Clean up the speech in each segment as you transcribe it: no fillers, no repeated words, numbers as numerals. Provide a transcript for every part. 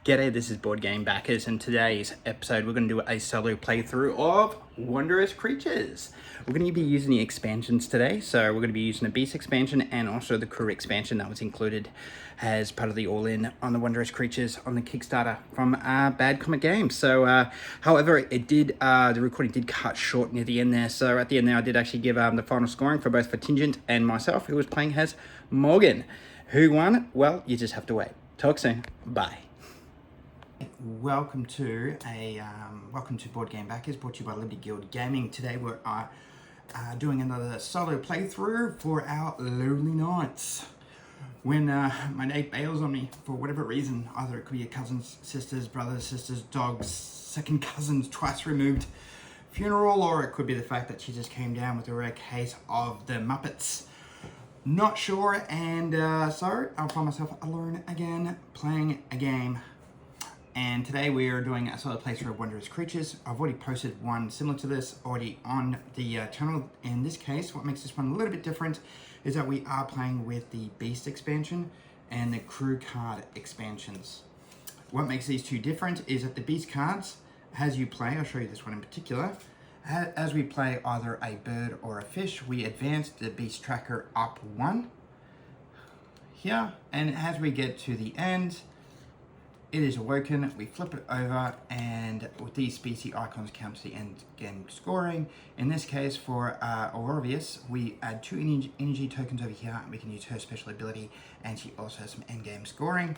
G'day, this is Board Game Backers, and today's episode we're going to do a solo playthrough of Wondrous Creatures. We're going to be using the expansions today, so we're going to be using the Beast expansion and also the Crew expansion that was included as part of the all-in on the Wondrous Creatures on the Kickstarter from Bad Comic Games. So, however, it did the recording did cut short near the end there, so at the end there I did actually give the final scoring for both for Tingent and myself, who was playing as Morgan. Who won? Well, you just have to wait. Talk soon. Bye. Welcome to Board Game Backers, brought to you by Liberty Guild Gaming. Today we're doing another solo playthrough for our lonely nights. When my mate bails on me for whatever reason, either it could be your cousins, sisters, brothers, sisters, dogs, second cousins, twice removed funeral, or it could be the fact that she just came down with a rare case of the Muppets. Not sure, and so I'll find myself alone again playing a game. And today we are doing a solo playthrough of Wondrous Creatures. I've already posted one similar to this already on the channel. In this case, what makes this one a little bit different is that we are playing with the Beast expansion and the Crew card expansions. What makes these two different is that the Beast cards, as you play, I'll show you this one in particular, as we play either a bird or a fish, we advance the Beast tracker up one here, and as we get to the end, it is awoken, we flip it over, and with these species icons count to the end game scoring. In this case, for Aurovius, we add 2 energy tokens over here, and we can use her special ability, and she also has some end game scoring.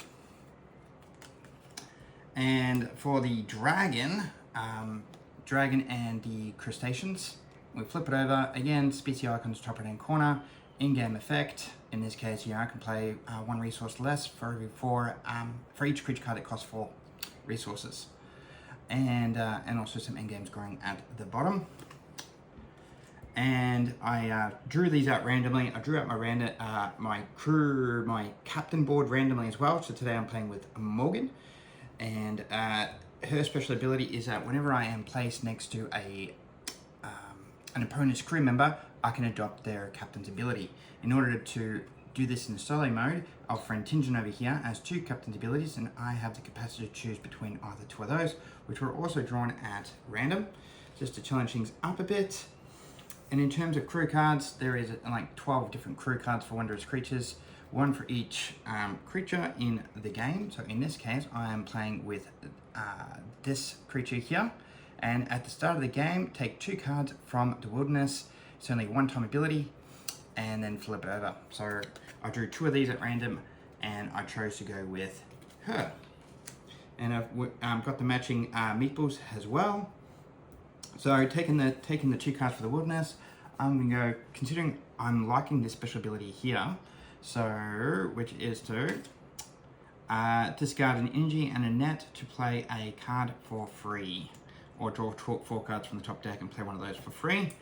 And for the dragon and the crustaceans, we flip it over, again, species icons top right hand corner, in-game effect. In this case, I can play 1 resource less for each creature card that costs 4 resources, and also some end-game scoring at the bottom. And I drew these out randomly. I drew out my captain board randomly as well. So today I'm playing with Morgan, and her special ability is that whenever I am placed next to an opponent's crew member, I can adopt their captain's ability. In order to do this in solo mode, our friend Tingent over here has 2 captain's abilities, and I have the capacity to choose between either 2 of those, which were also drawn at random, just to challenge things up a bit. And in terms of crew cards, there is like 12 different crew cards for Wondrous Creatures, 1 for each creature in the game. So in this case, I am playing with this creature here, and at the start of the game, take 2 cards from the wilderness. It's only 1-time ability, and then flip it over. So I drew 2 of these at random, and I chose to go with her. And I've got the matching meatballs as well. So taking the 2 cards for the wilderness, I'm gonna go, considering I'm liking this special ability here, so which is to discard an energy and a net to play a card for free, or draw 4 cards from the top deck and play one of those for free.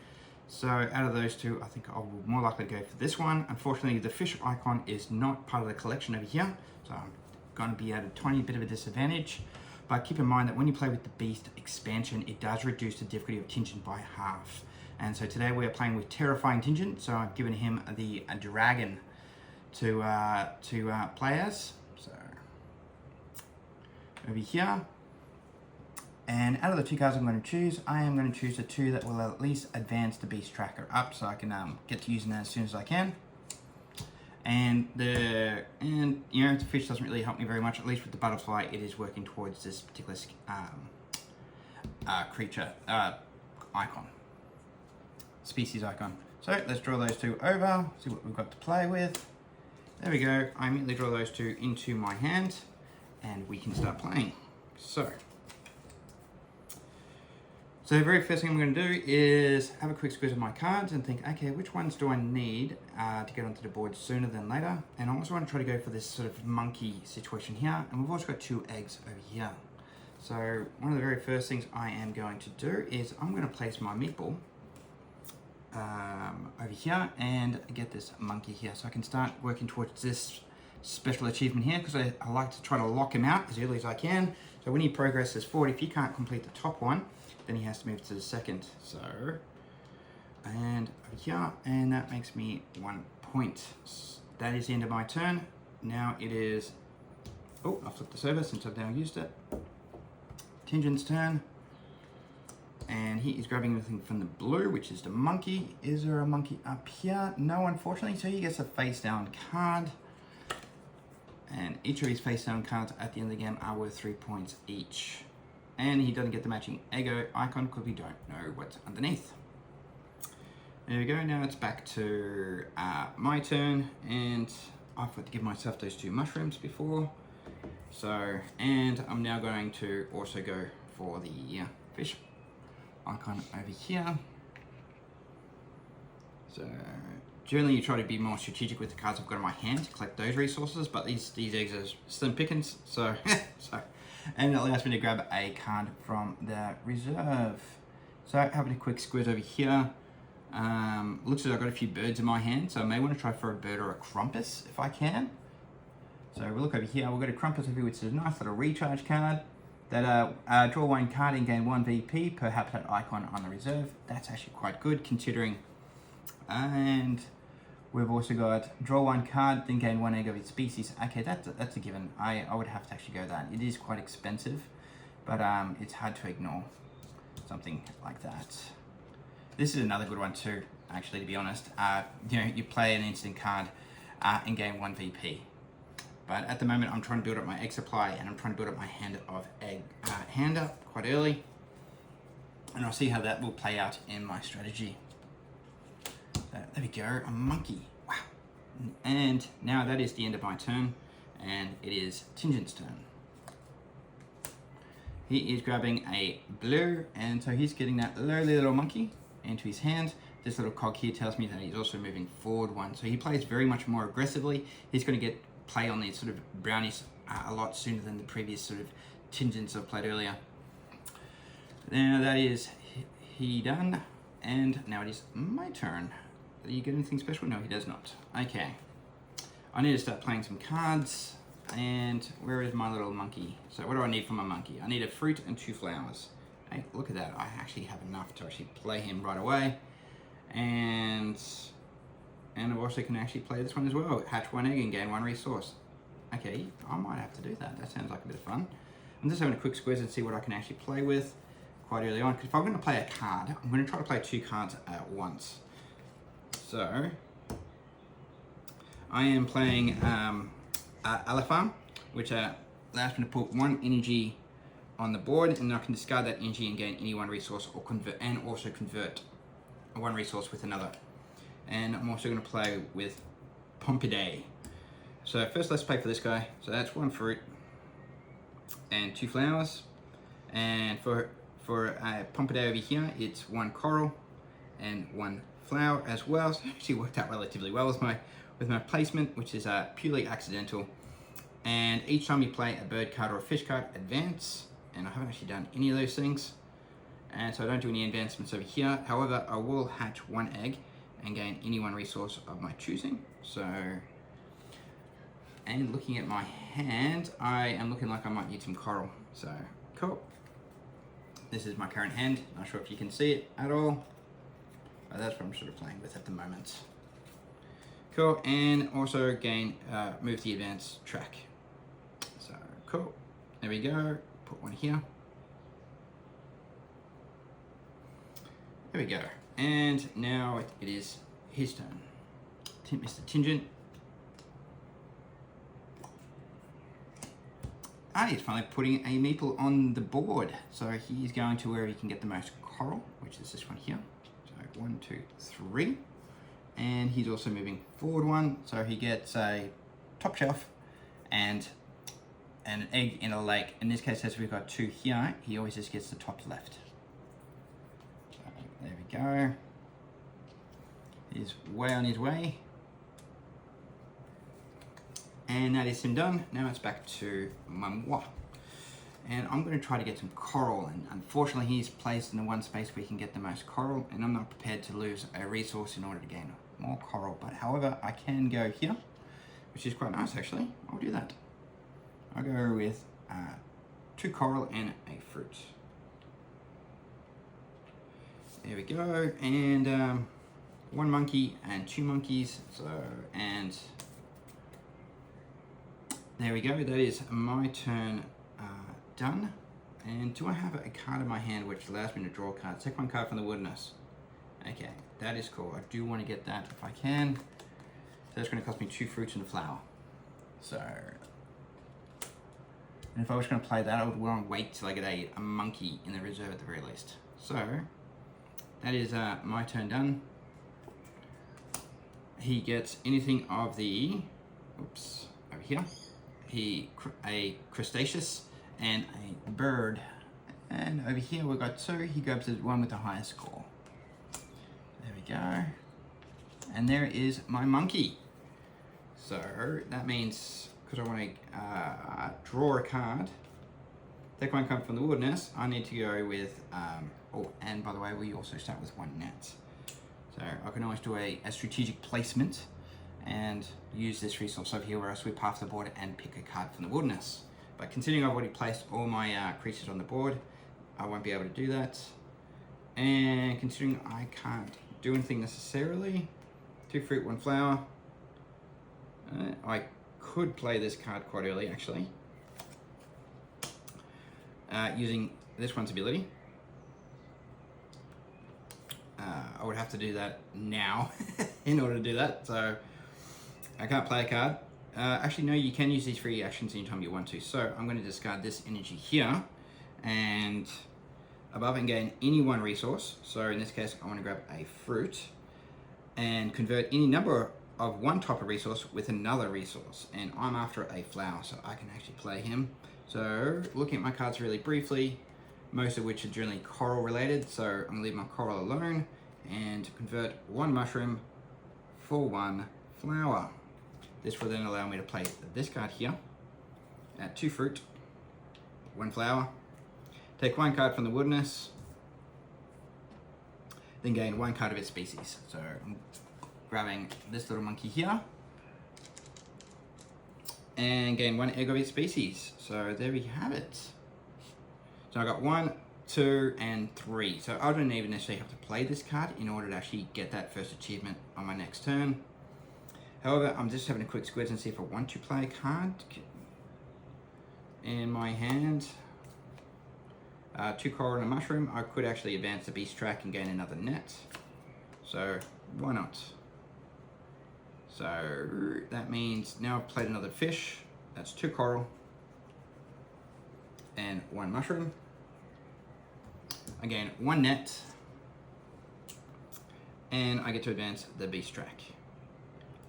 So out of those 2, I think I will more likely go for this one. Unfortunately, the fish icon is not part of the collection over here, so I'm going to be at a tiny bit of a disadvantage. But keep in mind that when you play with the Beast expansion, it does reduce the difficulty of Tingent by half. And so today we are playing with Terrifying Tingent, so I've given him the dragon to play as. So over here. And out of the 2 cards I'm going to choose, I am going to choose the 2 that will at least advance the Beast tracker up, so I can get to using that as soon as I can. And the fish doesn't really help me very much. At least with the butterfly, it is working towards this particular creature icon, species icon. So let's draw those 2 over. See what we've got to play with. There we go. I immediately draw those 2 into my hand, and we can start playing. So the very first thing I'm going to do is have a quick squeeze of my cards and think, okay, which ones do I need to get onto the board sooner than later? And I also want to try to go for this sort of monkey situation here. And we've also got 2 eggs over here. So one of the very first things I am going to do is I'm going to place my meatball over here and get this monkey here. So I can start working towards this special achievement here, because I like to try to lock him out as early as I can. So when he progresses forward, if he can't complete the top one, then he has to move to the second. So, and over here, and that makes me 1 point. That is the end of my turn. Now it is Oh, I'll flip this over since I've now used it. Tinjin's turn. And he is grabbing everything from the blue, which is the monkey. Is there a monkey up here? No, unfortunately. So he gets a face down card. And each of his face down cards at the end of the game are worth 3 points each. And he doesn't get the matching ego icon because we don't know what's underneath. There we go. Now it's back to my turn. And I've got to give myself those 2 mushrooms before. So, and I'm now going to also go for the fish icon over here. So generally you try to be more strategic with the cards I've got in my hand to collect those resources, but these eggs are slim pickings, so and it allows me to grab a card from the reserve. So having a quick squiz over here. Looks like I've got a few birds in my hand, so I may want to try for a bird or a crumpus if I can. So we'll look over here, we've got a crumpus over here, which is a nice little recharge card. That draw 1 card and gain 1 VP per habitat icon on the reserve. That's actually quite good considering. And we've also got draw 1 card, then gain 1 egg of its species. Okay, that's a given. I would have to actually go that. It is quite expensive, but it's hard to ignore something like that. This is another good one too, actually, to be honest. You know, you play an instant card and gain 1 VP. But at the moment, I'm trying to build up my egg supply and I'm trying to build up my hand of egg hander quite early. And I'll see how that will play out in my strategy. There we go, a monkey. Wow. And now that is the end of my turn, and it is Tinjin's turn. He is grabbing a blue, and so he's getting that lowly little monkey into his hand. This little cog here tells me that he's also moving forward 1. So he plays very much more aggressively. He's going to get play on these sort of brownies a lot sooner than the previous sort of Tinjins I've played earlier. Now that is he done, and now it is my turn. Do you get anything special? No, he does not. Okay. I need to start playing some cards. And where is my little monkey? So what do I need from my monkey? I need a fruit and 2 flowers. Hey, look at that. I actually have enough to actually play him right away. And I also can actually play this one as well. Hatch 1 egg and gain 1 resource. Okay, I might have to do that. That sounds like a bit of fun. I'm just having a quick squeeze and see what I can actually play with quite early on. Because if I'm going to play a card, I'm going to try to play 2 cards at once. So, I am playing Alipharm, which allows me to put 1 energy on the board, and I can discard that energy and gain any 1 resource, or convert, and also convert 1 resource with another. And I'm also going to play with Pompidou. So first let's play for this guy. So that's 1 fruit and 2 flowers. And for Pompidou over here, it's 1 coral and 1 flower as well. So it actually worked out relatively well with my placement, which is purely accidental. And each time you play a bird card or a fish card, advance. And I haven't actually done any of those things. And so I don't do any advancements over here. However, I will hatch 1 egg and gain any 1 resource of my choosing. So, and looking at my hand, I am looking like I might need some coral. So, cool. This is my current hand. Not sure if you can see it at all, but that's what I'm sort of playing with at the moment. Cool, and also gain, move the advance track. So, cool. There we go. Put 1 here. There we go. And now it is his turn. Mr. Tinjin. He's finally putting a meeple on the board. So he's going to where he can get the most coral, which is this one here. So 1, 2, 3. And he's also moving forward 1. So he gets a top shelf and an egg in a lake. In this case, as we've got 2 here, he always just gets the top left. So there we go. He's way on his way. And that is him done. Now it's back to moi. And I'm going to try to get some coral. And unfortunately, he's placed in the 1 space where he can get the most coral. And I'm not prepared to lose a resource in order to gain more coral. But however, I can go here, which is quite nice actually. I'll do that. I'll go with 2 coral and a fruit. There we go. And 1 monkey and 2 monkeys. So, and there we go. That is my turn done. And do I have a card in my hand which allows me to draw cards? Take one card from the Wilderness. Okay, that is cool. I do want to get that if I can. So that's going to cost me 2 fruits and a flower. So, and if I was going to play that, I would want to wait till I get a monkey in the reserve at the very least. So, that is my turn done. He gets anything of the, oops, over here. A crustaceous and a bird. And over here we've got 2. He grabs the one with the highest score. There we go. And there is my monkey. So that means, because I want to draw a card, take one card from the Wilderness, I need to go with, oh, and by the way, we also start with 1 net. So I can always do a strategic placement and use this resource over here where I sweep half the board and pick a card from the Wilderness. But considering I've already placed all my creatures on the board, I won't be able to do that. And considering I can't do anything necessarily, 2 fruit, 1 flower, I could play this card quite early actually, using this one's ability. I would have to do that now in order to do that, so I can't play a card. Actually, no, you can use these free actions anytime you want to. So I'm going to discard this energy here, and above and gain any 1 resource. So in this case, I want to grab a fruit and convert any number of 1 type of resource with another resource. And I'm after a flower, so I can actually play him. So looking at my cards really briefly, most of which are generally coral related. So I'm going to leave my coral alone and convert 1 mushroom for 1 flower. This will then allow me to play this card here at 2 fruit, 1 flower, take 1 card from the Wilderness, then gain 1 card of its species. So I'm grabbing this little monkey here and gain 1 egg of its species. So there we have it. So I got 1, 2, and 3. So I don't even necessarily have to play this card in order to actually get that first achievement on my next turn. However, I'm just having a quick squiz and see if I want to play a card in my hand. 2 coral and a mushroom. I could actually advance the beast track and gain another net. So why not? So that means now I've played another fish. That's 2 coral and 1 mushroom. I gain 1 net and I get to advance the beast track.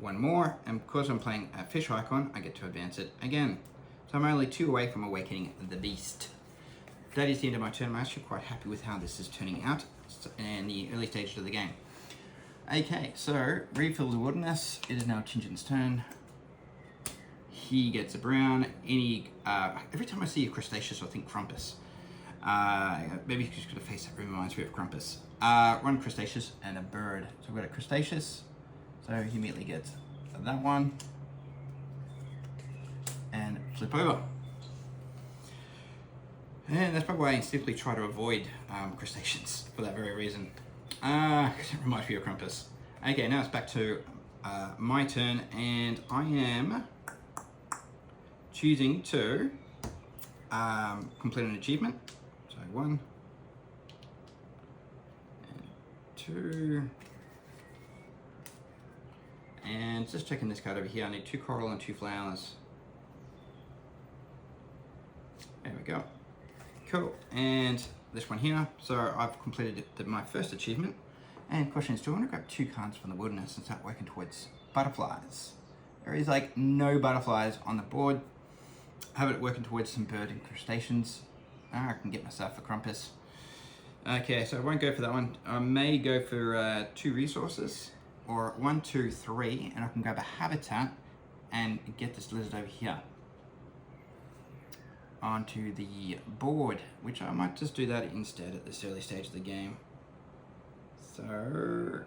1 more, and because I'm playing a fish icon, I get to advance it again. So I'm only 2 away from awakening the beast. That is the end of my turn. I'm actually quite happy with how this is turning out in the early stages of the game. Okay, so refill the Wilderness. It is now Tingin's turn. He gets a brown. Every time I see a crustaceous, I think Crumpus. Maybe he's just got a face that reminds me of Crumpus. 1 crustaceous and a bird. So I've got a crustaceous. So he immediately gets that one and flip over. And that's probably why I instinctively try to avoid crustaceans for that very reason. Because it reminds me of Crumpus. Okay, now it's back to my turn, and I am choosing to complete an achievement. So 1 and 2. And just checking this card over here, I need 2 coral and 2 flowers. There we go. Cool. And this one here. So I've completed my first achievement. And question is, do I want to grab 2 cards from the Wilderness and start working towards butterflies? There is like no butterflies on the board. I have it working towards some bird and crustaceans. I can get myself a Crumpus. Okay, so I won't go for that one. I may go for 2 resources. Or 1, 2, 3, and I can grab a habitat and get this lizard over here onto the board, which I might just do that instead at this early stage of the game. So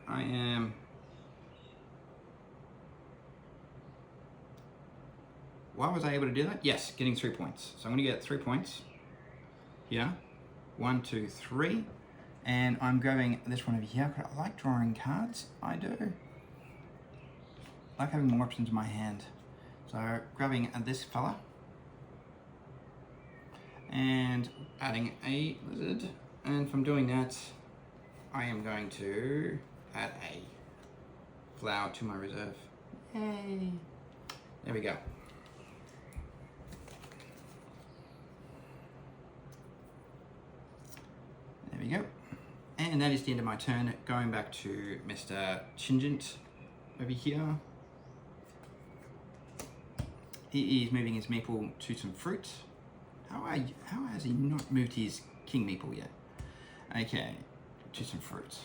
I am why was I able to do that? Yes, getting 3 points. So I'm going to get 3 points here. 1, 2, 3. And I'm grabbing this one over here. I like drawing cards. I do. I like having more options in my hand. So grabbing this fella and adding a lizard, and from doing that I am going to add a flower to my reserve. Yay! There we go. There we go. And that is the end of my turn. Going back to Mr. Tingent over here. He is moving his meeple to some fruit. How has he not moved his king meeple yet? Okay, to some fruit.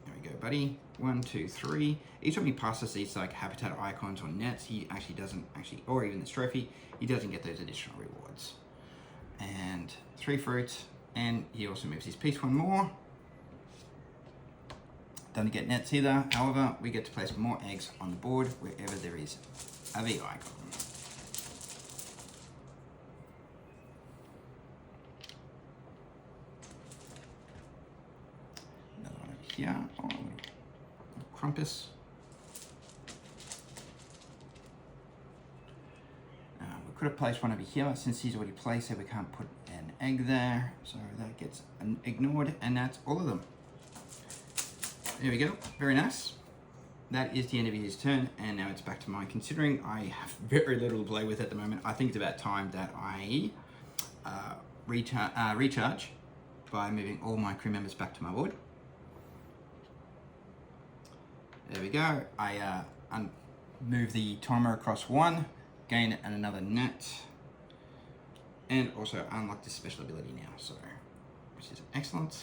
There we go, buddy. 1, 2, 3. Each time he passes these like habitat icons or nets, he actually doesn't or even this trophy, he doesn't get those additional rewards. And 3 fruit, and he also moves his piece 1 more. Don't get nets either. However, we get to place more eggs on the board wherever there is a V icon. Another one over here. Oh, Crumpus. We could have placed one over here. Since he's already placed it, we can't put an egg there. So that gets ignored, and that's all of them. There we go, very nice. That is the end of his turn, and now it's back to mine. Considering I have very little to play with at the moment, I think it's about time that I recharge by moving all my crew members back to my board. There we go. I move the timer across 1, gain another net, and also unlock this special ability now, so which is excellent.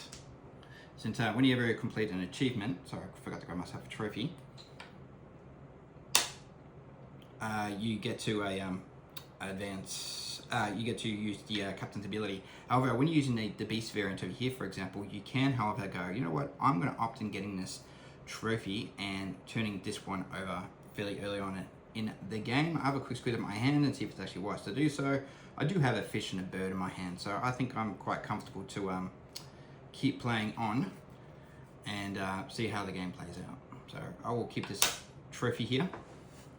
Since whenever you complete an achievement, sorry, I forgot to grab myself a trophy, you get to advance. You get to use the captain's ability. However, when you're using the beast variant over here, for example, you can, however, go, you know what? I'm going to opt in getting this trophy and turning this one over fairly early on in the game. I have a quick squeeze at my hand and see if it's actually wise to do so. I do have a fish and a bird in my hand, so I think I'm quite comfortable to keep playing on and see how the game plays out. So I will keep this trophy here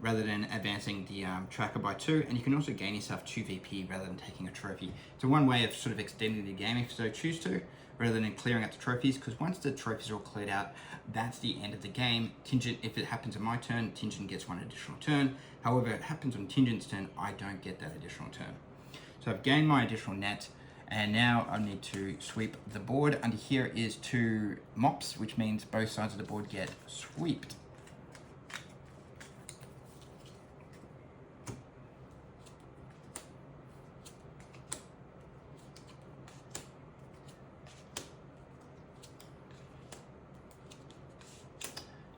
rather than advancing the tracker by 2, and you can also gain yourself 2 VP rather than taking a trophy. So one way of sort of extending the game if you so choose to, rather than clearing out the trophies, because once the trophies are all cleared out, that's the end of the game. Tingent, if it happens on my turn, Tingent gets 1 additional turn. However, if it happens on Tingent's turn, I don't get that additional turn. So I've gained my additional net, and now I need to sweep the board. Under here is 2 mops, which means both sides of the board get swept.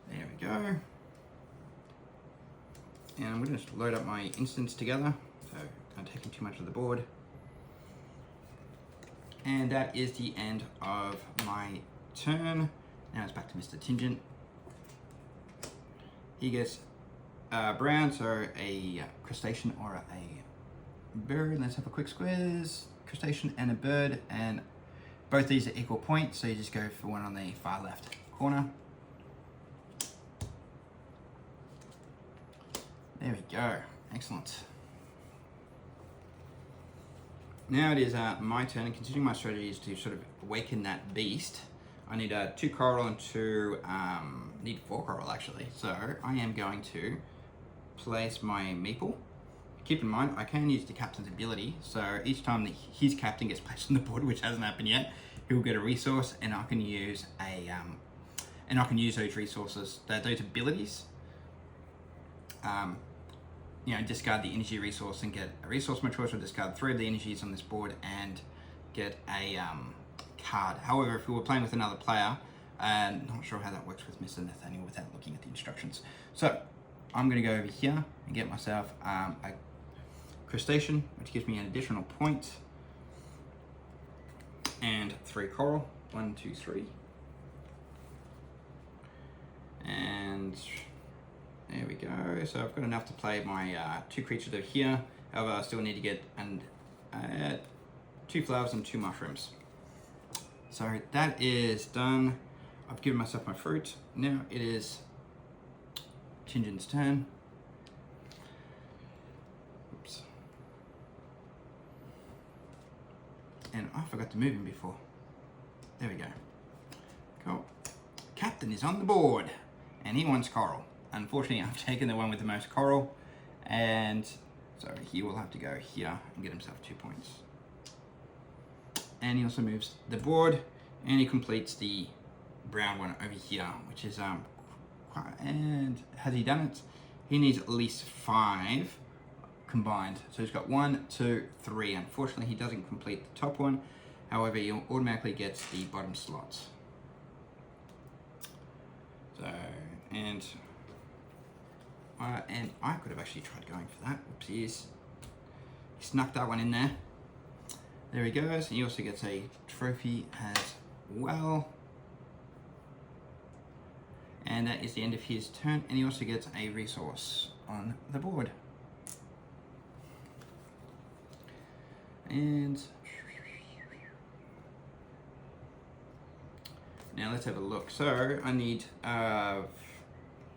There we go. And I'm going to just load up my instance together, so not taking too much of the board. And that is the end of my turn. Now it's back to Mr. Tingent. He gets brown, so a crustacean or a bird. Let's have a quick squeeze. Crustacean and a bird, and both these are equal points, so you just go for one on the far left corner. There we go, excellent. Now it is my turn, and considering my strategy is to sort of awaken that beast, I need 2 coral and 2, need 4 coral actually. So I am going to place my meeple. Keep in mind, I can use the captain's ability, so each time that his captain gets placed on the board, which hasn't happened yet, he'll get a resource, and I can use those resources, those abilities. You know, discard the energy resource and get a resource of my choice, or discard 3 of the energies on this board and get a card. However, if we were playing with another player, not sure how that works with Mr. Nathaniel without looking at the instructions. So I'm going to go over here and get myself a crustacean, which gives me an additional point, and 3 coral. 1, 2, 3. And there we go. So I've got enough to play my 2 creatures over here. However, I still need to get 2 flowers and 2 mushrooms. So that is done. I've given myself my fruit. Now it is Tingent's turn. And I forgot to move him before. There we go. Cool. Captain is on the board. And he wants coral. Unfortunately, I've taken the one with the most coral. And so he will have to go here and get himself 2 points. And he also moves the board. And he completes the brown one over here, which is and has he done it? He needs at least 5 combined. So he's got 1, 2, 3. Unfortunately, he doesn't complete the top one. However, he automatically gets the bottom slots. So, and I could have actually tried going for that. Whoopsies. He snuck that one in there. There he goes. He also gets a trophy as well. And that is the end of his turn. And he also gets a resource on the board. And now let's have a look. So I need,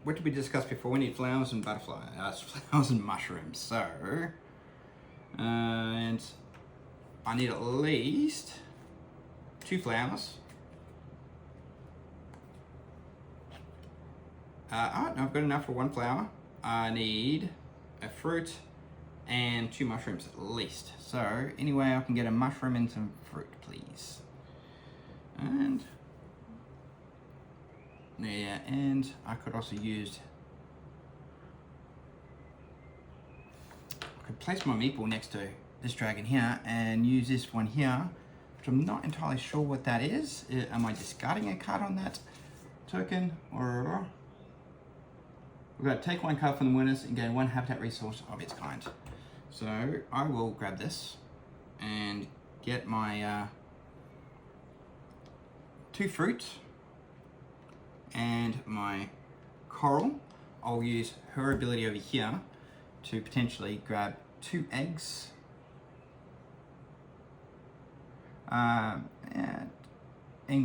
what did we discuss before? We need flowers and butterflies, flowers and mushrooms. So, and I need at least 2 flowers. Oh, no, I've got enough for 1 flower. I need a fruit and 2 mushrooms at least. So anyway, I can get a mushroom and some fruit, please. And yeah, and I could also use, I could place my meatball next to this dragon here and use this one here, which I'm not entirely sure what that is. Am I discarding a card on that token, or we've got to take 1 card from the winners and gain 1 habitat resource of its kind. So I will grab this and get my 2 fruit and my coral. I'll use her ability over here to potentially grab 2 eggs. And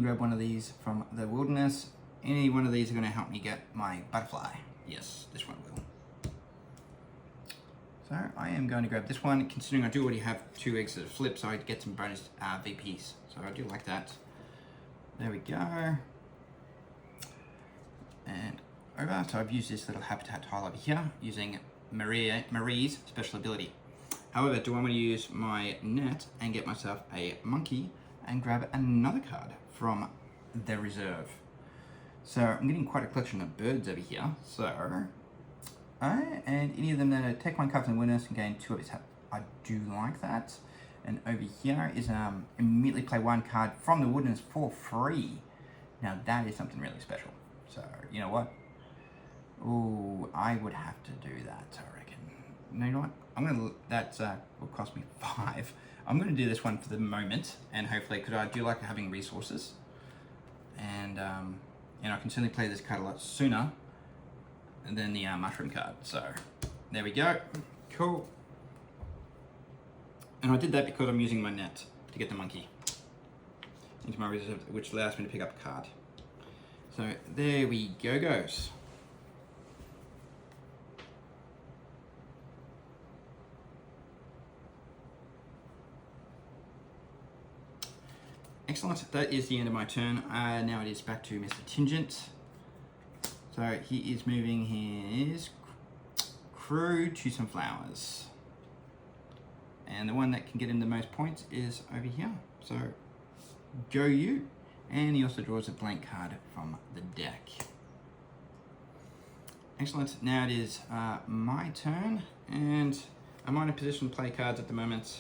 grab one of these from the wilderness. Any one of these are going to help me get my butterfly. Yes, this one will. So I am going to grab this one, considering I do already have 2 eggs that flip, so I get some bonus VPs. So I do like that. There we go. And over, so I've used this little habitat tile over here, using Marie's special ability. However, do I want to use my net and get myself a monkey and grab another card from the reserve? So I'm getting quite a collection of birds over here. So, and any of them that take 1 card from the winners and gain 2 of its habit. I do like that. And over here is immediately play 1 card from the wilderness for free. Now that is something really special. So you know what? Oh, I would have to do that, I reckon. You know what? I'm gonna, that will cost me 5. I'm gonna do this one for the moment, and hopefully, because I do like having resources, and I can certainly play this card a lot sooner than the mushroom card. So there we go. Cool. And I did that because I'm using my net to get the monkey into my reserve, which allows me to pick up a card. So there we go, goes. Excellent, that is the end of my turn. Now it is back to Mr. Tingent. So he is moving his crew to some flowers. And the one that can get him the most points is over here. So go you. And he also draws a blank card from the deck. Excellent, now it is my turn. And I'm in a position to play cards at the moment.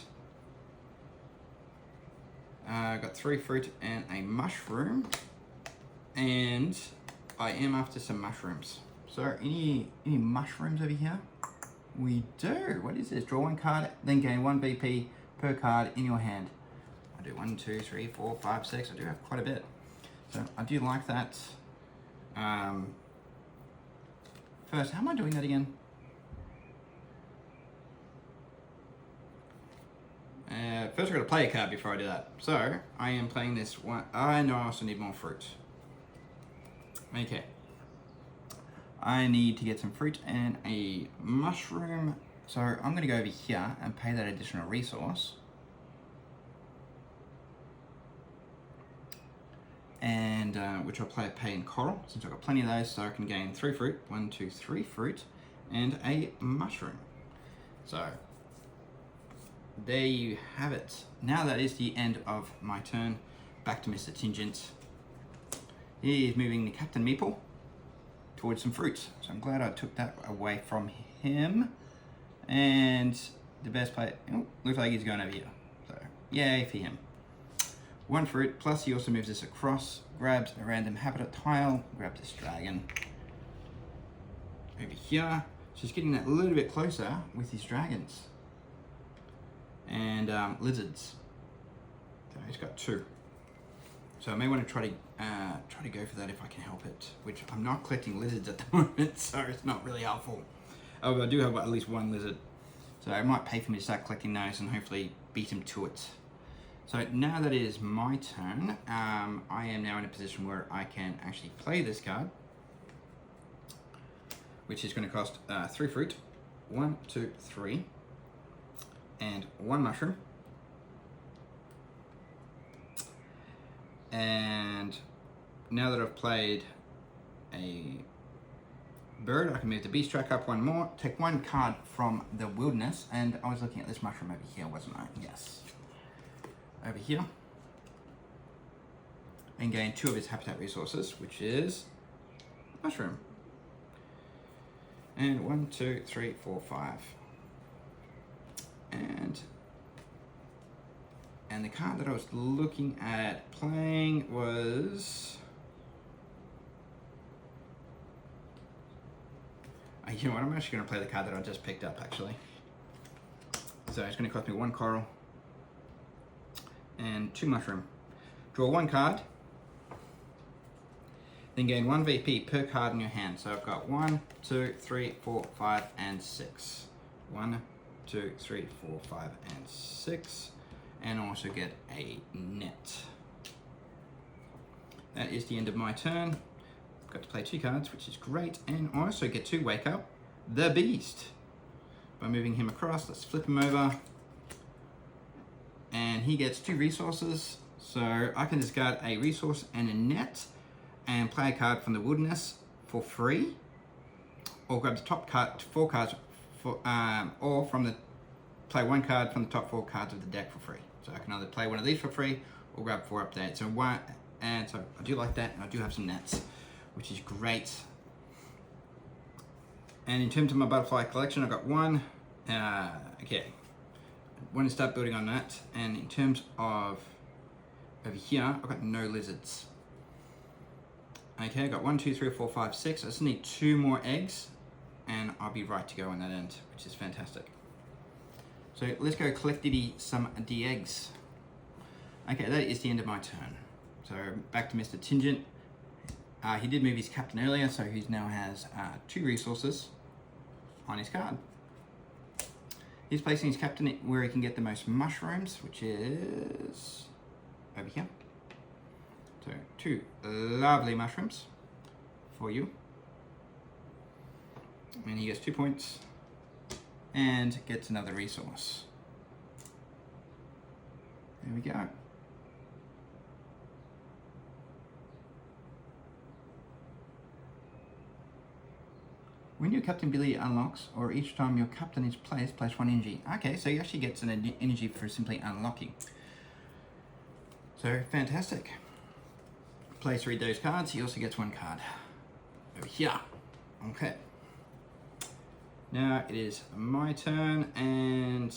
I've got 3 fruit and a mushroom, and I am after some mushrooms. So any mushrooms over here? We do. What is this? Draw 1 card, then gain 1 BP per card in your hand. I do 1, 2, 3, 4, 5, 6. I do have quite a bit. So I do like that. First, how am I doing that again? First I've got to play a card before I do that. So, I am playing this one. I know I also need more fruit. Okay. I need to get some fruit and a mushroom. So, I'm going to go over here and pay that additional resource. and which I'll pay in coral, since I've got plenty of those, so I can gain 3 fruit, 1, 2, 3 fruit, and a mushroom. So there you have it. Now that is the end of my turn. Back to Mr. Tingent. He is moving the Captain Meeple towards some fruits. So I'm glad I took that away from him. And the best play, oh, looks like he's going over here. So yay for him. 1 fruit, plus he also moves this across, grabs a random habitat tile, grabs this dragon over here. So he's getting that a little bit closer with his dragons. And lizards. So he's got 2. So I may want to try to go for that if I can help it, which I'm not collecting lizards at the moment, so it's not really helpful. Oh, but I do have at least 1 lizard, so I might pay for me to start collecting those and hopefully beat him to it. So now that it is my turn, I am now in a position where I can actually play this card, which is going to cost 3 fruit, 1, 2, 3, and 1 mushroom. And now that I've played a bird, I can move the beast track up 1 more, take 1 card from the wilderness, and I was looking at this mushroom over here, wasn't I? Yes. Over here. And gain 2 of its habitat resources, which is mushroom. And 1, 2, 3, 4, 5. And the card that I was looking at playing was... you know what, I'm actually going to play the card that I just picked up, actually. So it's going to cost me 1 coral and 2 mushroom. Draw 1 card, then gain 1 VP per card in your hand. So I've got 1, 2, 3, 4, 5, and 6. 1, 2, 3, 4, 5, and 6. And I also get a net. That is the end of my turn. I've got to play 2 cards, which is great. And I also get to wake up the beast by moving him across. Let's flip him over. And he gets 2 resources. So I can discard a resource and a net and play a card from the wilderness for free. Or grab the top card, 4 cards, for, or from the play 1 card from the top 4 cards of the deck for free. So I can either play one of these for free or grab 4 up there. So I do like that, and I do have some nets, which is great. And in terms of my butterfly collection, I've got 1. Okay, I want to start building on that. And in terms of over here, I've got no lizards. Okay, I've got 1, 2, 3, 4, 5, 6. I just need 2 more eggs, and I'll be right to go on that end, which is fantastic. So let's go collect some of the eggs. Okay, that is the end of my turn. So back to Mr. Tingent. He did move his captain earlier, so he now has 2 resources on his card. He's placing his captain where he can get the most mushrooms, which is over here. So 2 lovely mushrooms for you. And he gets 2 points and gets another resource. There we go. When your captain ability unlocks, or each time your captain is placed, place 1 energy. Okay, so he actually gets an energy for simply unlocking. So fantastic. Place 3 those cards. He also gets 1 card over here. Okay. Now it is my turn, and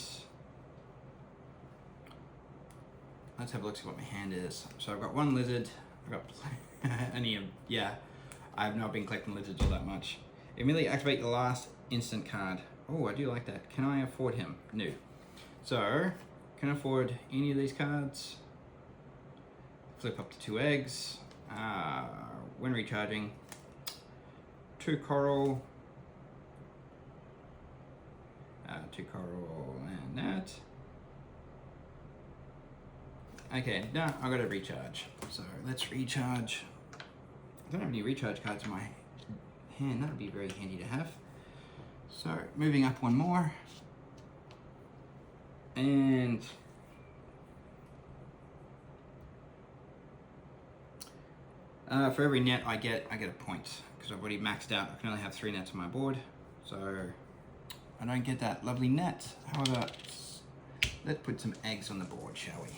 let's have a look, see what my hand is. So I've got 1 lizard. I've got I've not been collecting lizards all that much. Immediately activate the last instant card. Oh, I do like that. Can I afford him? No. So, can I afford any of these cards? Flip up to 2 eggs. When recharging, 2 coral. 2 coral and that. Okay, now I've got to recharge. So let's recharge. I don't have any recharge cards in my hand. That would be very handy to have. So moving up 1 more. And For every net I get a point, because I've already maxed out. I can only have 3 nets on my board, so I don't get that lovely net. However, let's put some eggs on the board, shall we?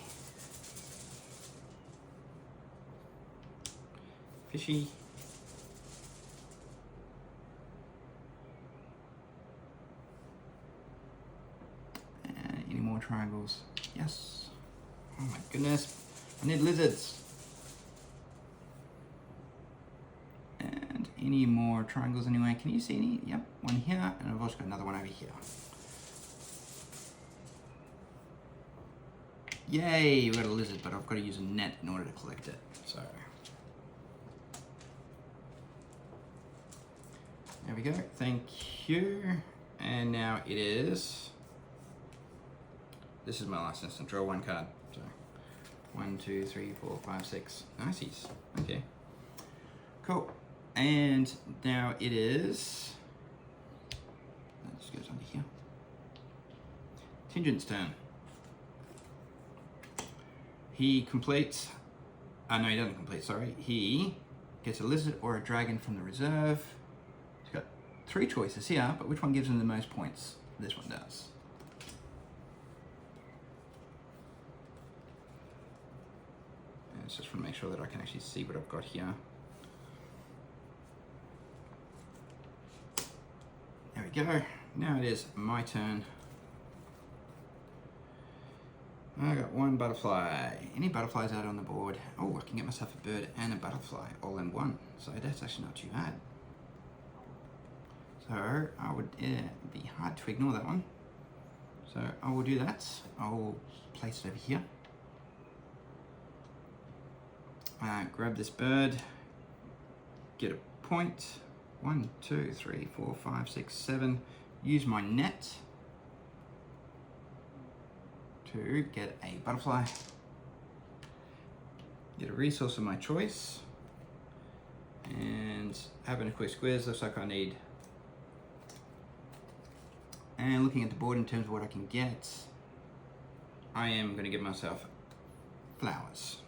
Fishy. And any more triangles? Yes. Oh my goodness. I need lizards. And any more triangles anyway? Can you see any? Yep, one here, and I've also got another one over here. Yay, we got a lizard, but I've got to use a net in order to collect it. So there we go. Thank you. And now it is. This is my last instant. Draw 1 card. So 1, 2, 3, 4, 5, 6. Niceys. Okay. Cool. And now it is. That just goes under here. Tingent's turn. He completes. No, he doesn't complete. Sorry. He gets a lizard or a dragon from the reserve. He's got 3 choices here, but which one gives him the most points? This one does. And it's just want to make sure that I can actually see what I've got here. There we go. Now it is my turn. I got 1 butterfly. Any butterflies out on the board? Oh, I can get myself a bird and a butterfly all in one. So that's actually not too bad. So I would, it'd be hard to ignore that one. So I will do that. I will place it over here. Grab this bird. Get a point. 1, 2, 3, 4, 5, 6, 7. Use my net to get a butterfly. Get a resource of my choice. And having a quick squeeze, looks like I need. And looking at the board in terms of what I can get, I am going to give myself flowers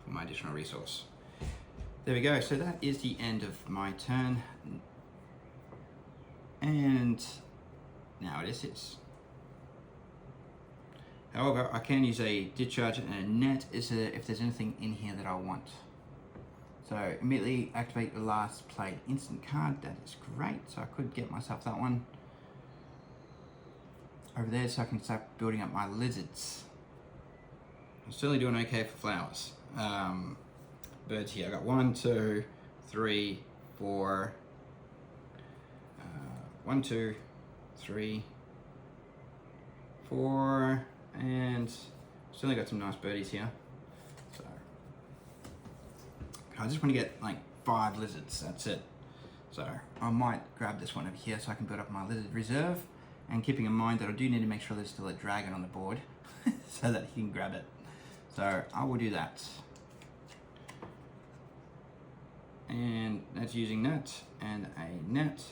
for my additional resource. There we go. So that is the end of my turn. And now it is his. However, I can use a discharge and a net if there's anything in here that I want. So immediately activate the last played instant card. That is great. So I could get myself that one over there so I can start building up my lizards. I'm certainly doing okay for flowers. Birds here. I got 1, 2, 3, 4. 1, 2, 3, 4, and certainly got some nice birdies here. So I just want to get like 5 lizards. That's it. So I might grab this one over here so I can build up my lizard reserve, and keeping in mind that I do need to make sure there's still a dragon on the board so that he can grab it. So I will do that. And that's using that and a net.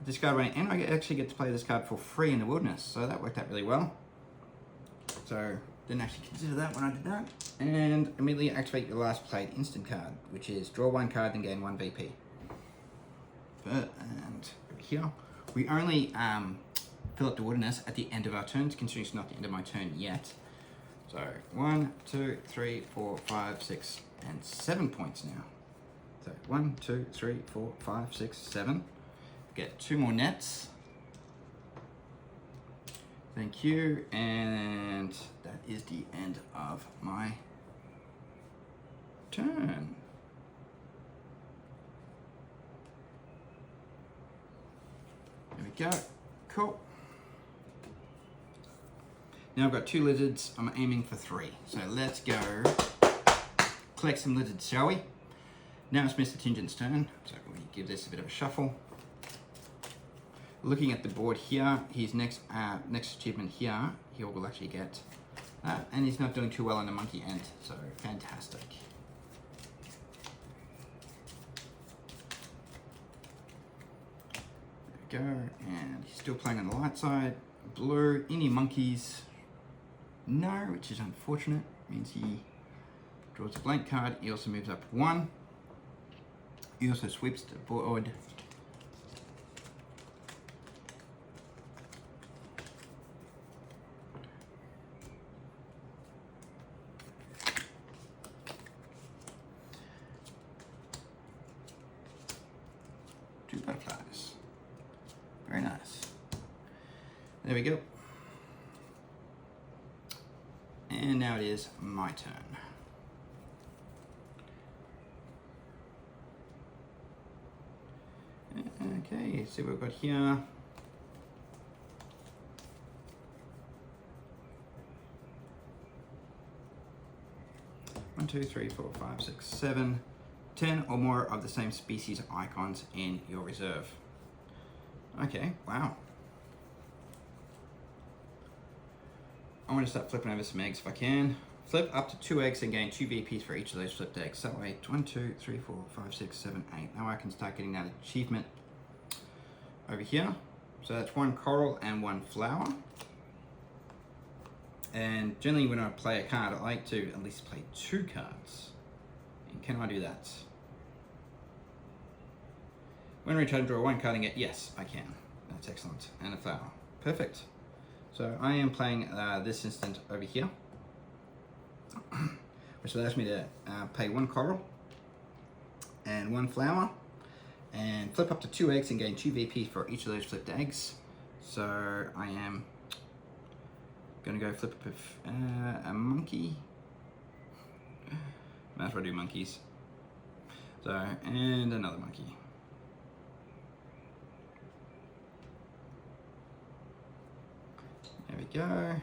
Discard one, and I actually get to play this card for free in the wilderness, so that worked out really well. So didn't actually consider that when I did that. And immediately activate your last played instant card, which is draw 1 card and gain 1 VP. And over here, we only fill up the wilderness at the end of our turns, considering it's not the end of my turn yet. So 1, 2, 3, 4, 5, 6, and 7 points now. So 1, 2, 3, 4, 5, 6, 7. Get 2 more nets. Thank you. And that is the end of my turn. There we go. Cool. Now I've got 2 lizards. I'm aiming for 3. So let's go collect some lizards, shall we? Now it's Mr. Tingent's turn. So we give this a bit of a shuffle. Looking at the board here, his next achievement here, he will actually get that, and he's not doing too well on the monkey end, so fantastic. There we go, and he's still playing on the light side. Blue, any monkeys? No, which is unfortunate. Means he draws a blank card. He also moves up 1. He also sweeps the board. Two butterflies. Very nice. There we go. And now it is my turn. Okay, see what we've got here. One, two, three, 4, 5, 6, 7, 10 or more of the same species icons in your reserve. Okay, wow. I want to start flipping over some eggs if I can. Flip up to 2 eggs and gain 2 VPs for each of those flipped eggs. That way, 1, 2, 3, 4, 5, 6, 7, 8. Now I can start getting that achievement over here. So that's 1 coral and 1 flower. And generally when I play a card, I like to at least play 2 cards. And can I do that? When I try to draw 1 card and get, yes, I can. That's excellent. And a flower. Perfect. So I am playing this instant over here, which allows me to pay 1 coral and 1 flower, and flip up to 2 eggs and gain 2 VP for each of those flipped eggs. So I am going to go flip up a monkey. Might as well do monkeys. So, and another monkey. There we go.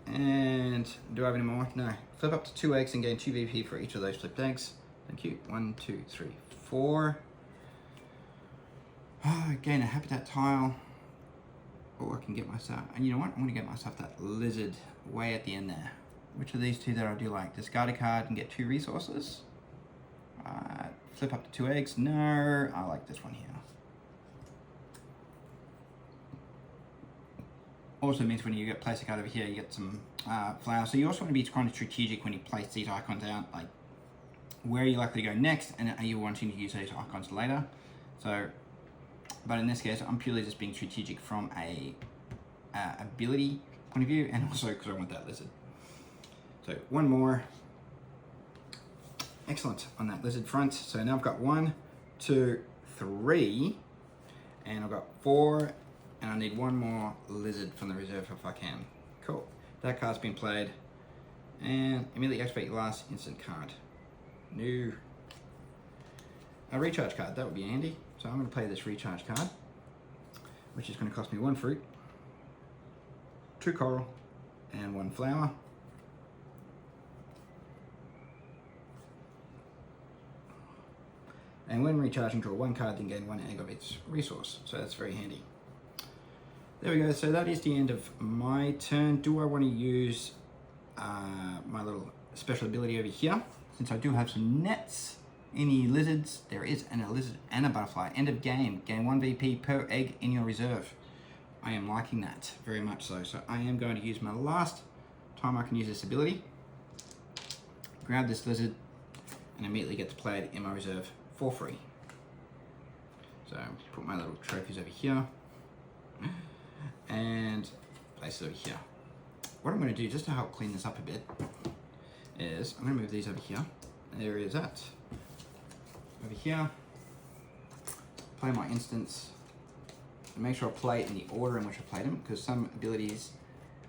And do I have any more? No. Flip up to 2 eggs and gain 2 VP for each of those flipped eggs. Thank you. 1, 2, 3, 4. Gain a habitat tile. Or I can get myself, and you know what? I'm going to get myself that lizard way at the end there. Which of these 2 that I do like? Discard a card and get 2 resources. Flip up to 2 eggs. No, I like this one here. Also means when you get place a card over here, you get some flowers. So you also want to be kind of strategic when you place these icons out, like where are you likely to go next, and are you wanting to use those icons later? So, but in this case, I'm purely just being strategic from a ability point of view, and also because I want that lizard. So 1 more. Excellent on that lizard front. So now I've got 1, 2, 3, and I've got 4. And I need 1 more lizard from the reserve if I can. Cool. That card's been played. And immediately activate your last instant card. New. A recharge card, that would be handy. So I'm going to play this recharge card, which is going to cost me 1 fruit, 2 coral, and 1 flower. And when recharging, draw 1 card, then gain 1 egg of its resource. So that's very handy. There we go, so that is the end of my turn. Do I want to use my little special ability over here? Since I do have some nets, any lizards, there is a lizard and a butterfly. End of game, gain 1 VP per egg in your reserve. I am liking that, very much so. So I am going to use my last time I can use this ability. Grab this lizard and immediately get to play it in my reserve for free. So put my little trophies over here. And place it over here. What I'm going to do, just to help clean this up a bit, is I'm going to move these over here. There is that. Over here. Play my instance. And make sure I play it in the order in which I played them, because some abilities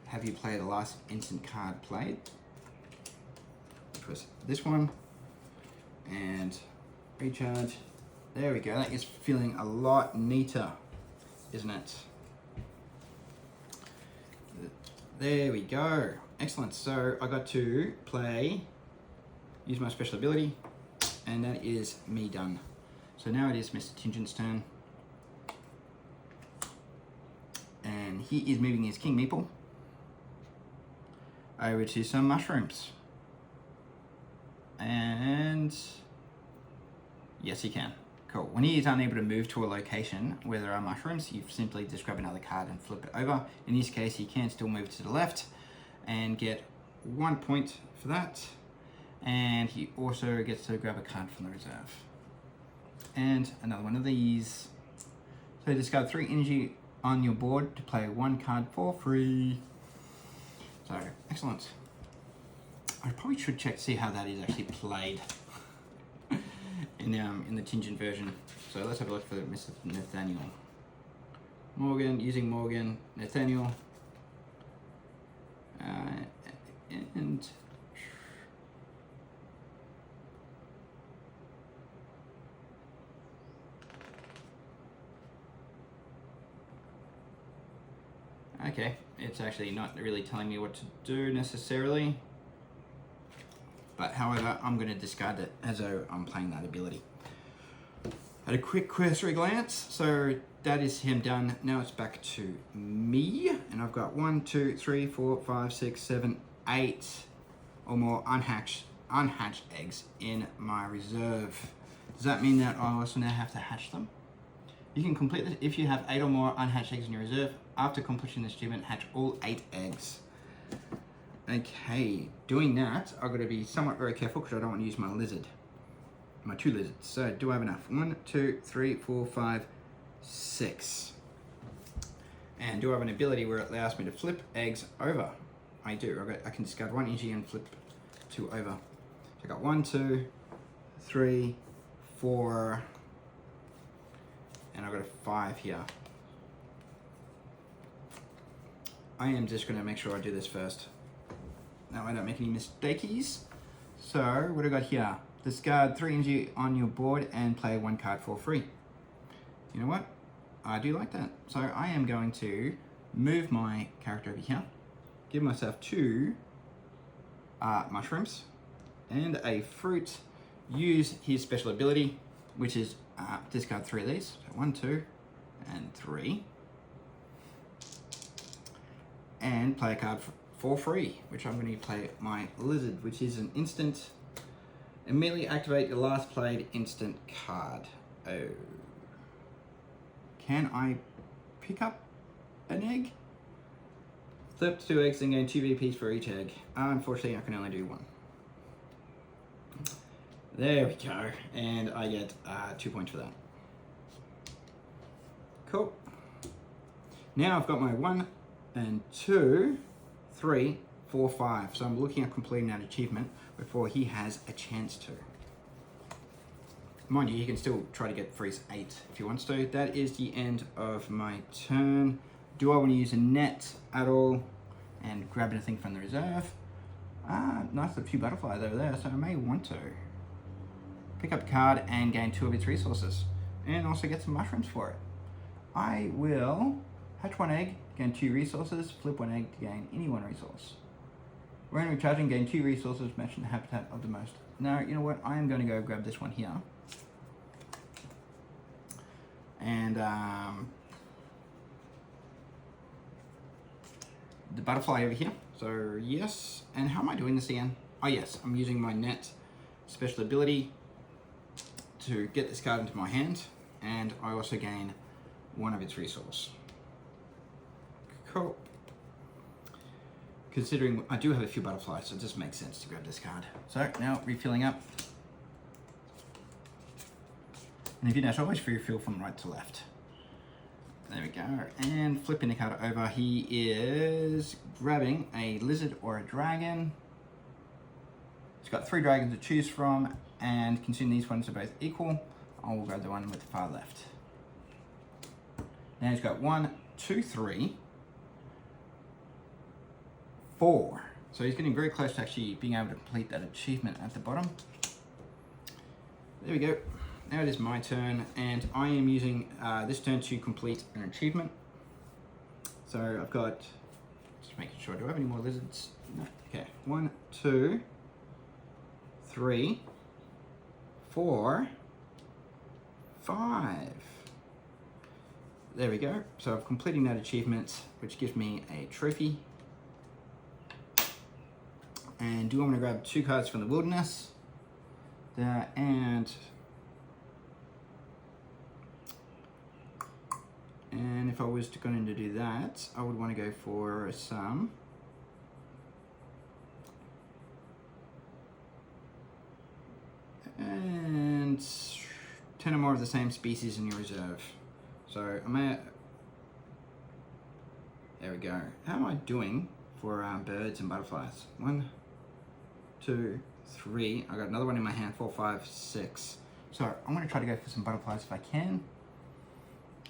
have you play the last instant card played. Which was this one. And recharge. There we go. That is feeling a lot neater, isn't it? There we go. Excellent. So I got to play, use my special ability, and that is me done. So now it is Mr. Tingent's turn. And he is moving his King Meeple over to some mushrooms. And yes, he can. Cool. When he is unable to move to a location where there are mushrooms, you simply just grab another card and flip it over. In this case, he can still move to the left and get 1 point for that. And he also gets to grab a card from the reserve. And another one of these. So discard 3 energy on your board to play 1 card for free. So, excellent. I probably should check to see how that is actually played in the Tingent version. So let's have a look for Mr. Nathaniel. Morgan, using Morgan, Nathaniel, and okay, it's actually not really telling me what to do necessarily. But however, I'm going to discard it as though I'm playing that ability. At a quick cursory glance, so that is him done. Now it's back to me, and I've got 1, 2, 3, 4, 5, 6, 7, 8 or more unhatched eggs in my reserve. Does that mean that I also now have to hatch them? You can complete this if you have 8 or more unhatched eggs in your reserve. After completing this achievement, hatch all 8 eggs. Okay, doing that, I've got to be somewhat very careful because I don't want to use my lizard. My 2 lizards. So, do I have enough? 1, 2, 3, 4, 5, 6. And do I have an ability where it allows me to flip eggs over? I do. I can discard 1 energy and flip 2 over. So I got 1, 2, 3, 4, and I've got a 5 here. I am just going to make sure I do this first. Now I don't make any mistakeys. So, what do I got here? Discard 3 energy on your board and play 1 card for free. You know what? I do like that. So I am going to move my character over here, give myself 2 mushrooms and a fruit, use his special ability, which is discard 3 of these. So 1, 2, and 3. And play a card for free, which I'm going to play my lizard, which is an instant. Immediately activate your last played instant card. Oh. Can I pick up an egg? Flip 2 eggs and gain 2 VPs for each egg. Unfortunately, I can only do 1. There we go. And I get 2 points for that. Cool. Now I've got my 1 and 2, 3, 4, 5. So I'm looking at completing that achievement before he has a chance to. Mind you, he can still try to get freeze 8 if he wants to. That is the end of my turn. Do I want to use a net at all and grab anything from the reserve? Nice, a few butterflies over there, so I may want to. Pick up a card and gain 2 of its resources. And also get some mushrooms for it. I will hatch 1 egg, gain 2 resources, flip 1 egg to gain any 1 resource. Randomly charging, gain 2 resources, match the habitat of the most. Now, you know what? I am going to go grab this one here. And the butterfly over here. So yes. And how am I doing this again? Oh yes, I'm using my net special ability to get this card into my hand, and I also gain 1 of its resource. Cool. Considering I do have a few butterflies, so it just makes sense to grab this card. So now refilling up. And if you dash, always refill from right to left. There we go. And flipping the card over, he is grabbing a lizard or a dragon. He's got 3 dragons to choose from, and considering these ones are both equal, I will grab the one with the far left. Now he's got 1, 2, 3, 4. So he's getting very close to actually being able to complete that achievement at the bottom. There we go. Now it is my turn, and I am using this turn to complete an achievement. So I've got, just making sure, do I have any more lizards? No. Okay, 1, 2, 3, 4, 5. There we go. So I'm completing that achievement, which gives me a trophy. And do I want to grab 2 cards from the wilderness? And if I was going to do that, I would want to go for some And 10 or more of the same species in your reserve. So I'm at, there we go. How am I doing for birds and butterflies? 1, 2, 3. I got another one in my hand. 4, 5, 6. So I'm going to try to go for some butterflies if I can.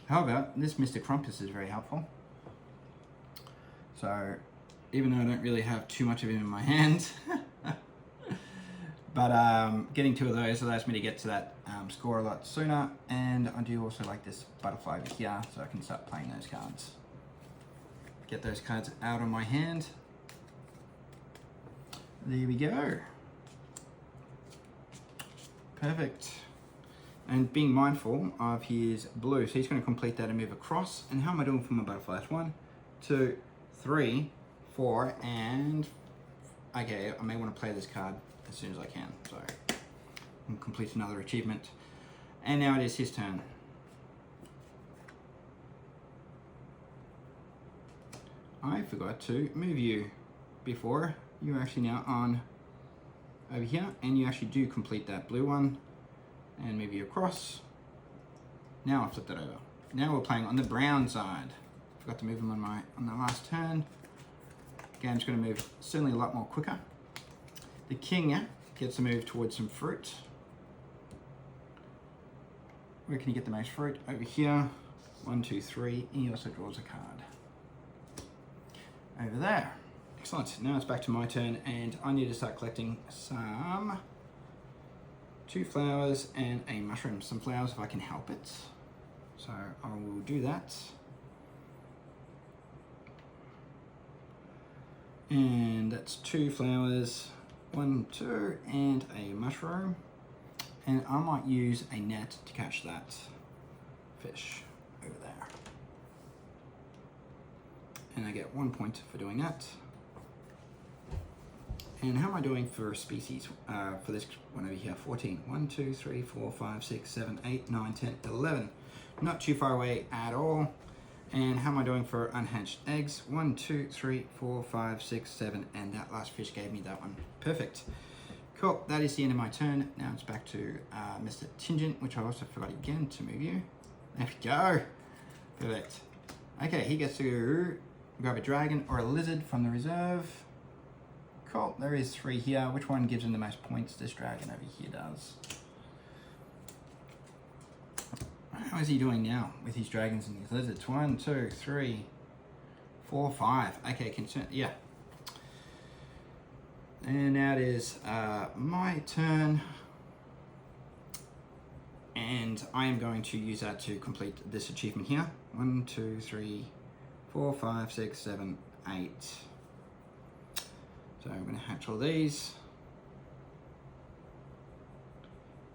However, this Mr. Crumpus is very helpful. So even though I don't really have too much of him in my hand, but getting 2 of those allows me to get to that score a lot sooner. And I do also like this butterfly over here, so I can start playing those cards. Get those cards out of my hand. There we go. Perfect. And being mindful of his blue, so he's going to complete that and move across. And how am I doing for my butterflies? 1, 2, 3, 4, and okay, I may want to play this card as soon as I can. So I'll complete another achievement. And now it is his turn. I forgot to move you before. You're actually now on over here, and you actually do complete that blue one and move you across. Now I flip that over. Now we're playing on the brown side. Forgot to move him on the last turn. Game's going to move certainly a lot more quicker. The king gets to move towards some fruit. Where can you get the most fruit? Over here. 1, 2, 3. And he also draws a card. Over there. Excellent. Now it's back to my turn, and I need to start collecting some 2 flowers and a mushroom. Some flowers if I can help it. So I will do that. And that's 2 flowers, 1, 2, and a mushroom. And I might use a net to catch that fish over there. And I get 1 point for doing that. And how am I doing for species for this one over here? 14. 1, 2, 3, 4, 5, 6, 7, 8, 9, 10, 11. Not too far away at all. And how am I doing for unhatched eggs? 1, 2, 3, 4, 5, 6, 7, and that last fish gave me that one. Perfect. Cool, that is the end of my turn. Now it's back to Mr. Tingent, which I also forgot again to move you. There we go. Perfect. Okay, he gets to grab a dragon or a lizard from the reserve. Cool, there is 3 here. Which one gives him the most points? This dragon over here does. How is he doing now with his dragons and his lizards? 1, 2, 3, 4, 5. Okay, yeah. And now it is my turn. And I am going to use that to complete this achievement here. 1, 2, 3, 4, 5, 6, 7, 8. So I'm going to hatch all these.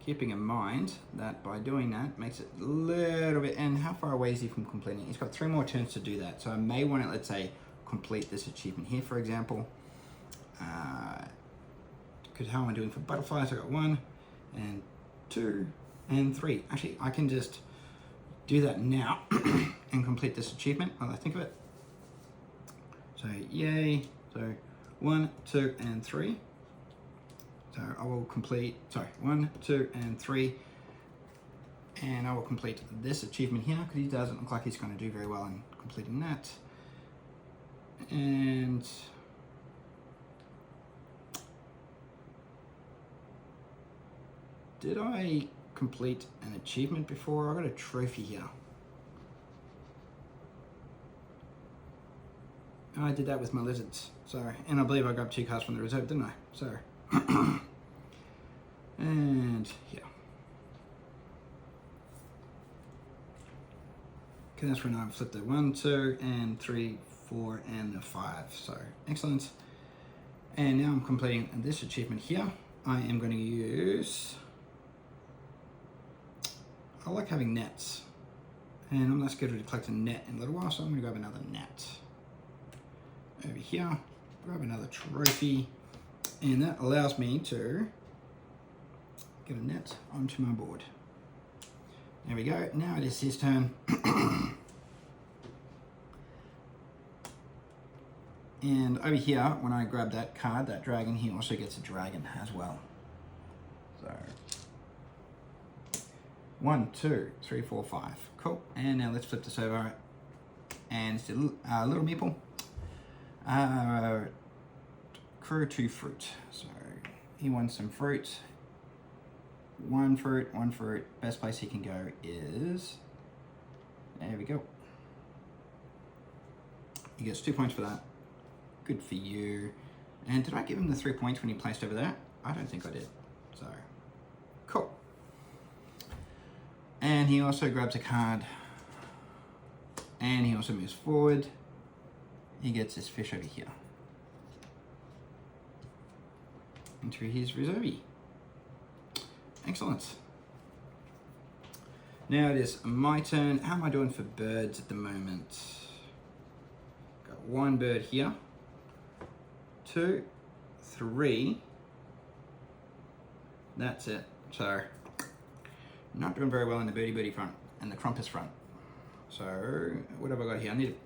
Keeping in mind that by doing that makes it a little bit, and how far away is he from completing it? He's got 3 more turns to do that. So I may want to, let's say, complete this achievement here, for example. Because how am I doing for butterflies? I got 1 and 2 and 3. Actually, I can just do that now and complete this achievement while I think of it. So yay. So 1, 2, and 3. So I will complete, 1, 2, and 3. And I will complete this achievement here because he doesn't look like he's going to do very well in completing that. And did I complete an achievement before? I got a trophy here. I did that with my lizards. Sorry. And I believe I grabbed 2 cards from the reserve, didn't I? So, and yeah. Okay, that's when I flipped the 1, 2, and 3, 4, and the 5. So, excellent. And now I'm completing this achievement here. I am going to use, I like having nets. And I'm not scheduled to collect a net in a little while, so I'm going to grab another net. Over here, grab another trophy, and that allows me to get a net onto my board. There we go. Now it is his turn. And over here, when I grab that card, that dragon, he also gets a dragon as well. So 1, 2, 3, 4, 5. Cool. And now let's flip this over. And it's a little meeple. Crew 2 fruit. So he wants some fruit. One fruit, one fruit. Best place he can go is... There we go. He gets 2 points for that. Good for you. And did I give him the 3 points when he placed over there? I don't think I did. So, cool. And he also grabs a card. And he also moves forward. He gets this fish over here. Into his reserve. Excellent. Now it is my turn. How am I doing for birds at the moment? Got one bird here. 2, 3. That's it. So, not doing very well in the birdie front and the crumpus front. So, what have I got here? And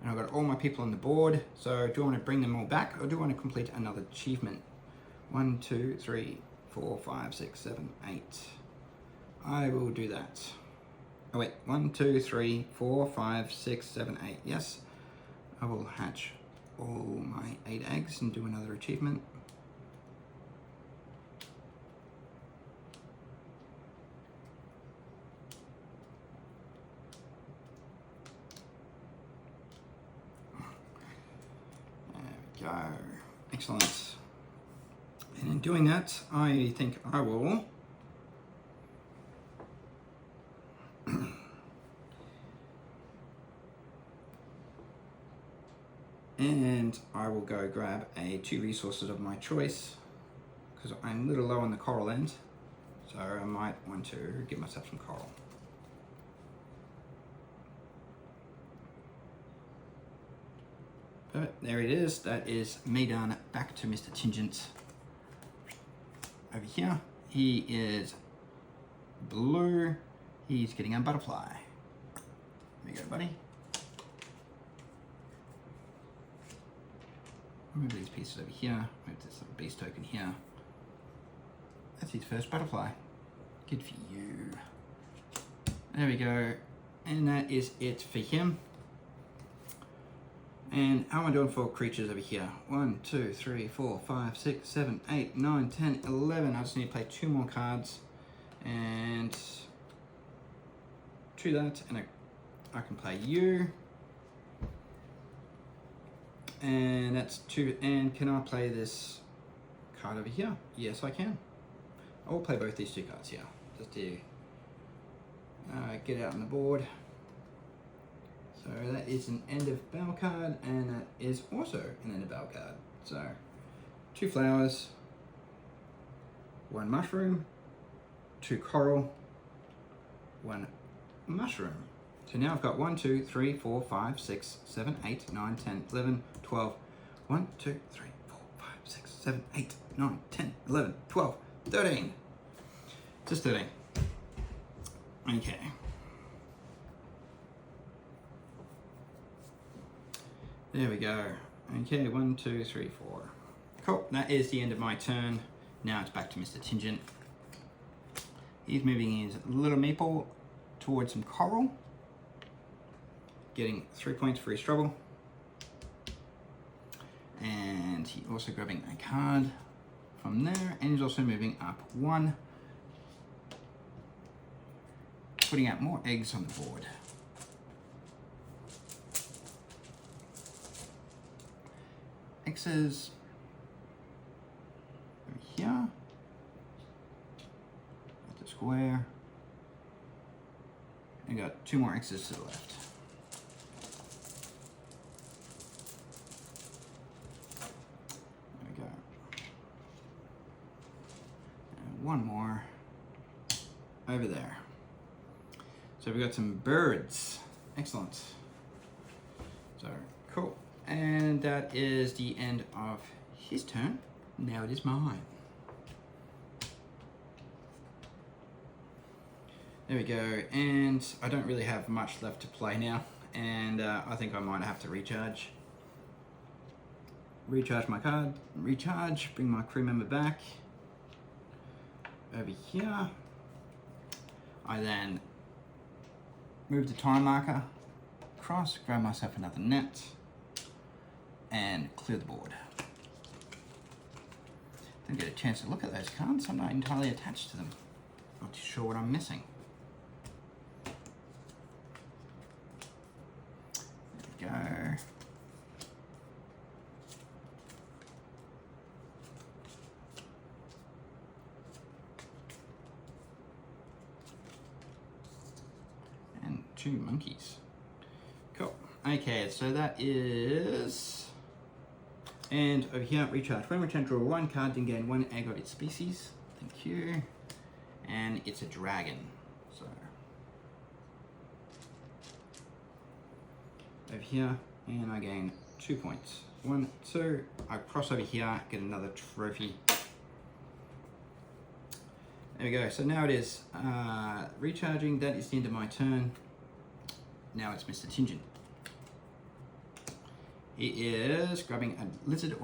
I've got all my people on the board. So, do I want to bring them all back or do I want to complete another achievement? 1, 2, 3, 4, 5, 6, 7, 8. I will do that. Oh wait, 1, 2, 3, 4, 5, 6, 7, 8. Yes, I will hatch all my 8 eggs and do another achievement. There we go. Excellent. And in doing that, I think I will and I will go grab 2 resources of my choice because I'm a little low on the coral end, so I might want to give myself some coral. But there it is. That is me done. Back to Mr. Tingent. Over here, he is blue. He's getting a butterfly. There you go, buddy. Move these pieces over here. Move this little beast token here. That's his first butterfly. Good for you. There we go. And that is it for him. And how am I doing for creatures over here? 1, 2, 3, 4, 5, 6, 7, 8, 9, 10, 11. I just need to play 2 more cards. And do that. And I can play you. And that's 2. And can I play this card over here? Yes, I can. I will play both these 2 cards here. Just to get out on the board. So that is an end of battle card, and that is also an end of battle card. So 2 flowers, 1 mushroom, 2 coral, 1 mushroom. So now I've got 1, 2, 3, 4, 5, 6, 7, 8, 9, 10, 11, 12. 1, 2, 3, 4, 5, 6, 7, 8, 9, 10, 11, 12, 13. Just 13. Okay. There we go. Okay, 1, 2, 3, 4. Cool, that is the end of my turn. Now it's back to Mr. Tingent. He's moving his little meeple towards some coral. Getting 3 points for his trouble. And he's also grabbing a card from there. And he's also moving up 1. Putting out more eggs on the board. X's over here at the square. I got 2 more X's to the left. There we go. And 1 more over there. So we got some birds. Excellent. So cool. And that is the end of his turn. Now it is mine. There we go. And I don't really have much left to play now. And I think I might have to recharge. Recharge my card. Recharge. Bring my crew member back. Over here. I then move the time marker across, grab myself another net, and clear the board. Didn't get a chance to look at those cards. I'm not entirely attached to them. Not too sure what I'm missing. There we go. And 2 monkeys. Cool. Okay, so that is... And over here, recharge. When returned, draw 1 card, then gain 1 egg of its species. Thank you. And it's a dragon. So over here, and I gain 2 points. 1, 2. I cross over here, get another trophy. There we go. So now it is recharging. That is the end of my turn. Now it's Mr. Tingen. He is grabbing a lizard